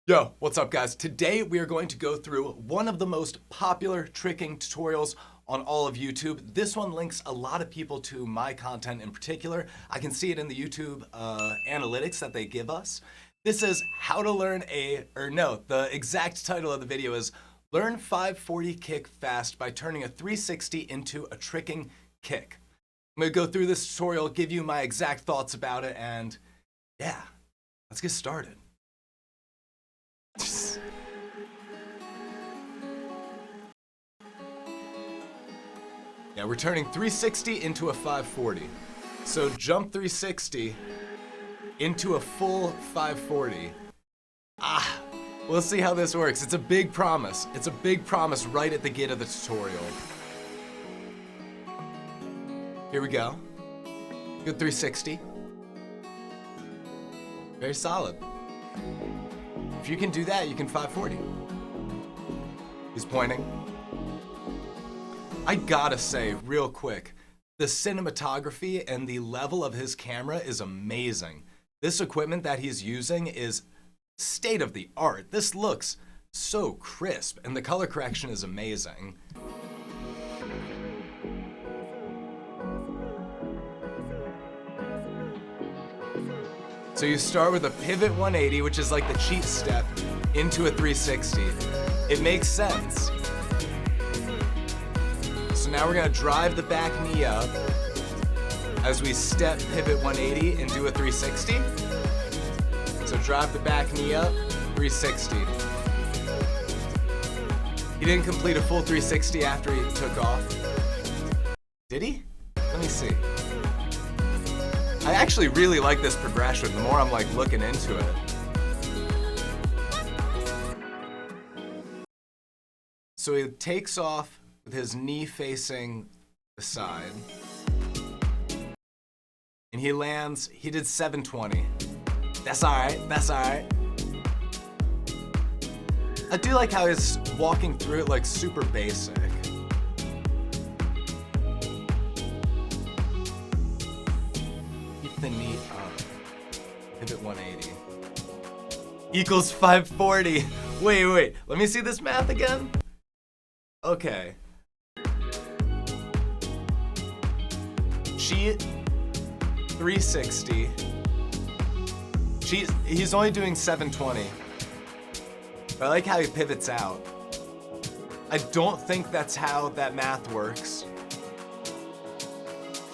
Yo, what's up guys? Today we are going to go through one of the most popular tricking tutorials on all of YouTube. This one links a lot of people to my content in particular. I can see it in the YouTube analytics that they give us. This is how to learn the exact title of the video is Learn 540 Kick Fast by Turning a 360 into a Tricking Kick. I'm gonna go through this tutorial, give you my exact thoughts about it, and yeah, let's get started. Yeah, we're turning 360 into a 540. So jump 360 into a full 540. We'll see how this works. It's a big promise. It's a big promise right at the gate of the tutorial. Here we go. Good 360. Very solid. If you can do that, you can 540. He's pointing. I gotta say, real quick, the cinematography and the level of his camera is amazing. This equipment that he's using is state of the art. This looks so crisp, and the color correction is amazing. So you start with a pivot 180, which is like the cheat step, into a 360. It makes sense. So now we're gonna drive the back knee up as we step pivot 180 and do a 360. So drive the back knee up, 360. He didn't complete a full 360 after he took off. Did he? Let me see. I actually really like this progression the more I'm like looking into it. So he takes off with his knee facing the side. And he lands, he did 720. That's alright, that's alright. I do like how he's walking through it like super basic. Keep the knee up. Pivot 180. Equals 540. Wait, let me see this math again. Okay. Cheat 360. He's only doing 720. But I like how he pivots out. I don't think that's how that math works.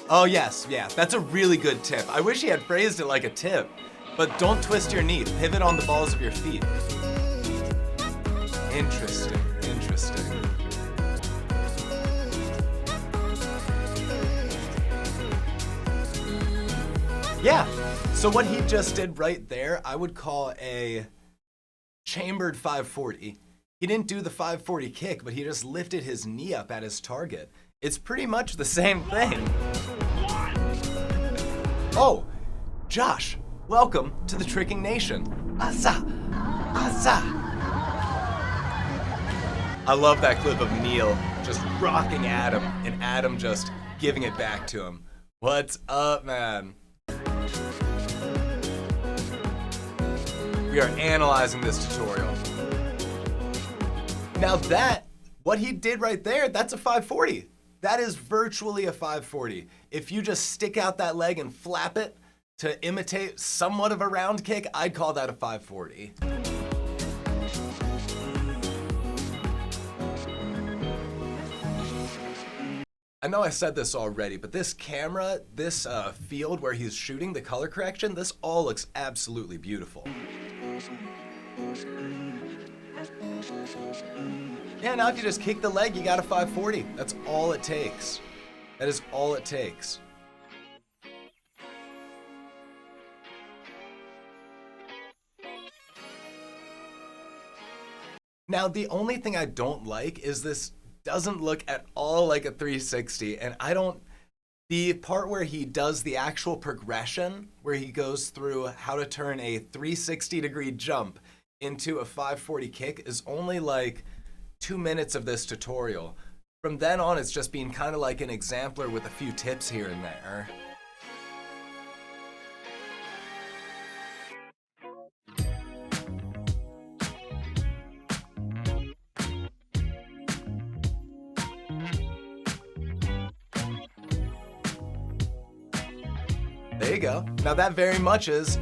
Oh yes, yeah, that's a really good tip. I wish he had phrased it like a tip, but don't twist your knee, pivot on the balls of your feet. Interesting. Yeah, so what he just did right there, I would call a chambered 540. He didn't do the 540 kick, but he just lifted his knee up at his target. It's pretty much the same thing. Oh, Josh, welcome to the Tricking Nation. Asa. I love that clip of Neil just rocking Adam and Adam just giving it back to him. What's up, man? We are analyzing this tutorial. Now what he did right there, that's a 540. That is virtually a 540. If you just stick out that leg and flap it to imitate somewhat of a round kick, I'd call that a 540. I know I said this already, but this camera, this field where he's shooting, the color correction, this all looks absolutely beautiful. Yeah, now if you just kick the leg, you got a 540. That's all it takes. That is all it takes. Now, the only thing I don't like is this doesn't look at all like a 360, and the part where he does the actual progression, where he goes through how to turn a 360-degree jump into a 540 kick, is only like 2 minutes of this tutorial. From then on, it's just being kind of like an exemplar with a few tips here and there. There you go. Now that very much is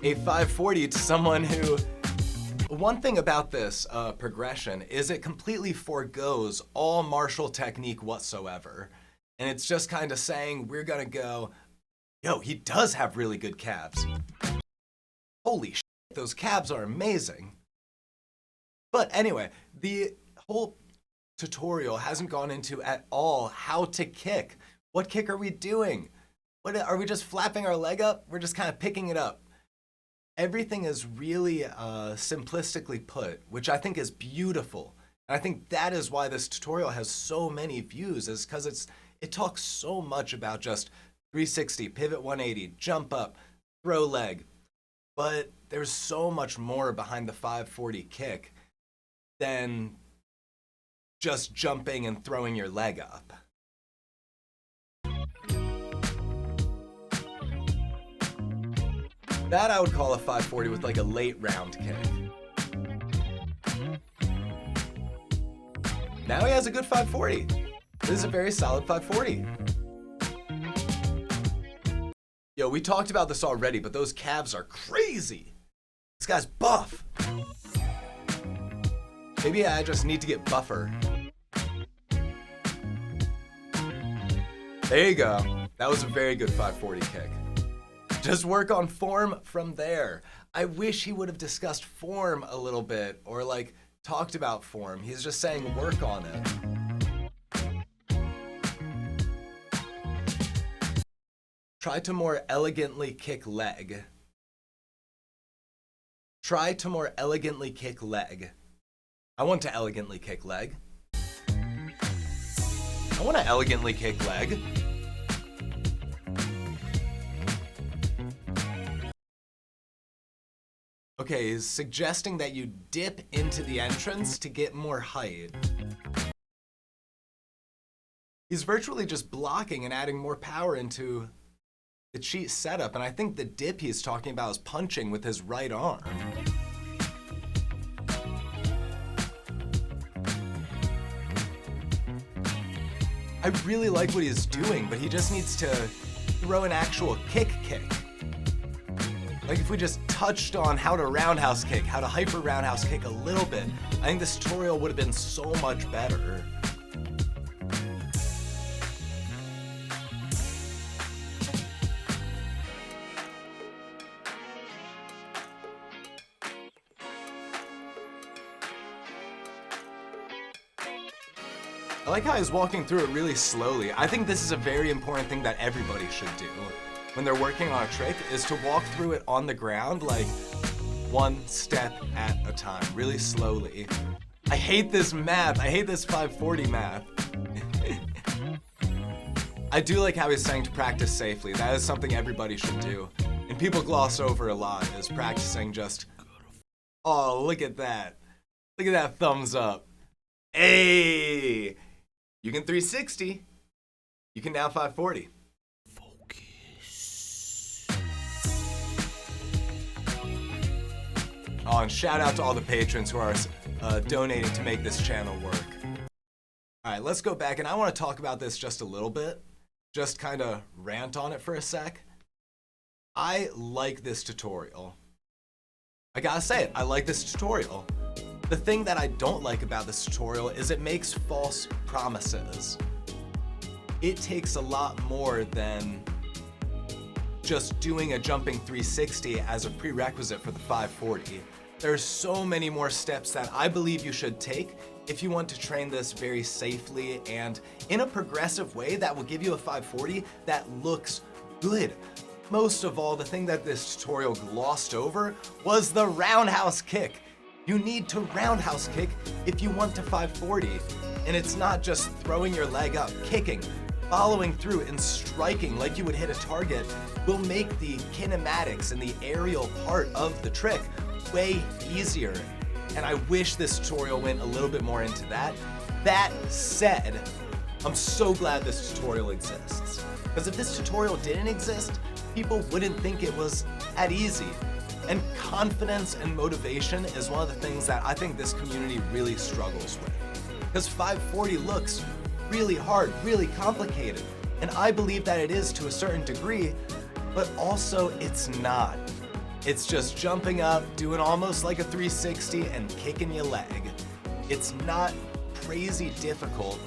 a 540 to someone who, one thing about this progression is it completely forgoes all martial technique whatsoever. And it's just kind of saying, we're gonna go, yo, he does have really good calves. Holy shit, those calves are amazing. But anyway, the whole tutorial hasn't gone into at all how to kick. What kick are we doing? What, are we just flapping our leg up? We're just kind of picking it up. Everything is really simplistically put, which I think is beautiful. And I think that is why this tutorial has so many views, is because it talks so much about just 360, pivot 180, jump up, throw leg. But there's so much more behind the 540 kick than just jumping and throwing your leg up. That I would call a 540 with like a late round kick. Now he has a good 540. This is a very solid 540. Yo, we talked about this already, but those calves are crazy. This guy's buff. Maybe I just need to get buffer. There you go. That was a very good 540 kick. Just work on form from there. I wish he would have discussed form a little bit, or like talked about form. He's just saying work on it. Try to more elegantly kick leg. Try to more elegantly kick leg. I want to elegantly kick leg. I want to elegantly kick leg. Okay, he's suggesting that you dip into the entrance to get more height. He's virtually just blocking and adding more power into the cheat setup, and I think the dip he's talking about is punching with his right arm. I really like what he's doing, but he just needs to throw an actual kick. Like if we just touched on how to roundhouse kick, how to hyper roundhouse kick a little bit, I think this tutorial would have been so much better. I like how he's walking through it really slowly. I think this is a very important thing that everybody should do when they're working on a trick, is to walk through it on the ground, like one step at a time, really slowly. I hate this math. I hate this 540 math. I do like how he's saying to practice safely. That is something everybody should do. And people gloss over a lot, is practicing just, oh, look at that. Look at that thumbs up. Hey, you can 360. You can now 540. Oh, and shout out to all the patrons who are donating to make this channel work. All right, let's go back, and I want to talk about this just a little bit. Just kind of rant on it for a sec. I like this tutorial. I gotta say it, I like this tutorial. The thing that I don't like about this tutorial is it makes false promises. It takes a lot more than just doing a jumping 360 as a prerequisite for the 540. There's so many more steps that I believe you should take if you want to train this very safely and in a progressive way that will give you a 540 that looks good. Most of all, the thing that this tutorial glossed over was the roundhouse kick. You need to roundhouse kick if you want to 540. And it's not just throwing your leg up, kicking, following through and striking like you would hit a target will make the kinematics and the aerial part of the trick way easier. And I wish this tutorial went a little bit more into that. That said, I'm so glad this tutorial exists. Because if this tutorial didn't exist, people wouldn't think it was that easy. And confidence and motivation is one of the things that I think this community really struggles with. Because 540 looks really hard, really complicated. And I believe that it is to a certain degree, but also it's not. It's just jumping up, doing almost like a 360 and kicking your leg. It's not crazy difficult.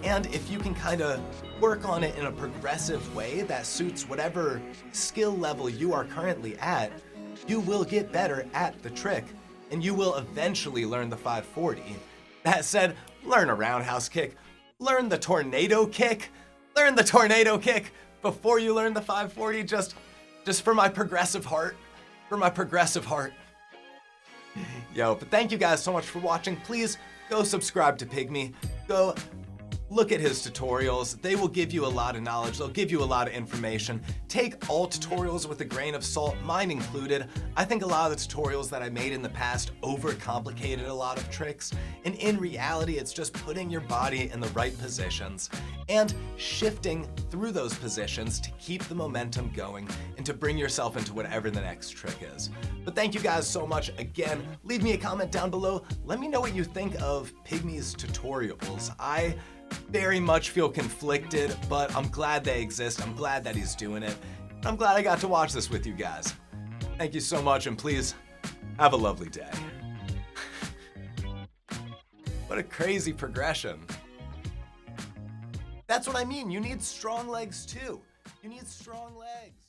And if you can kind of work on it in a progressive way that suits whatever skill level you are currently at, you will get better at the trick and you will eventually learn the 540. That said, learn a roundhouse kick, learn the tornado kick, before you learn the 540, just for my progressive heart. Yo, but thank you guys so much for watching. Please go subscribe to Pygmy. Go look at his tutorials. They will give you a lot of knowledge. They'll give you a lot of information. Take all tutorials with a grain of salt, mine included. I think a lot of the tutorials that I made in the past overcomplicated a lot of tricks. And in reality, it's just putting your body in the right positions and shifting through those positions to keep the momentum going and to bring yourself into whatever the next trick is. But thank you guys so much again. Leave me a comment down below. Let me know what you think of Pygmy's tutorials. I very much feel conflicted, but I'm glad they exist. I'm glad that he's doing it. I'm glad I got to watch this with you guys. Thank you so much, and please have a lovely day. What a crazy progression. That's what I mean. You need strong legs too. You need strong legs.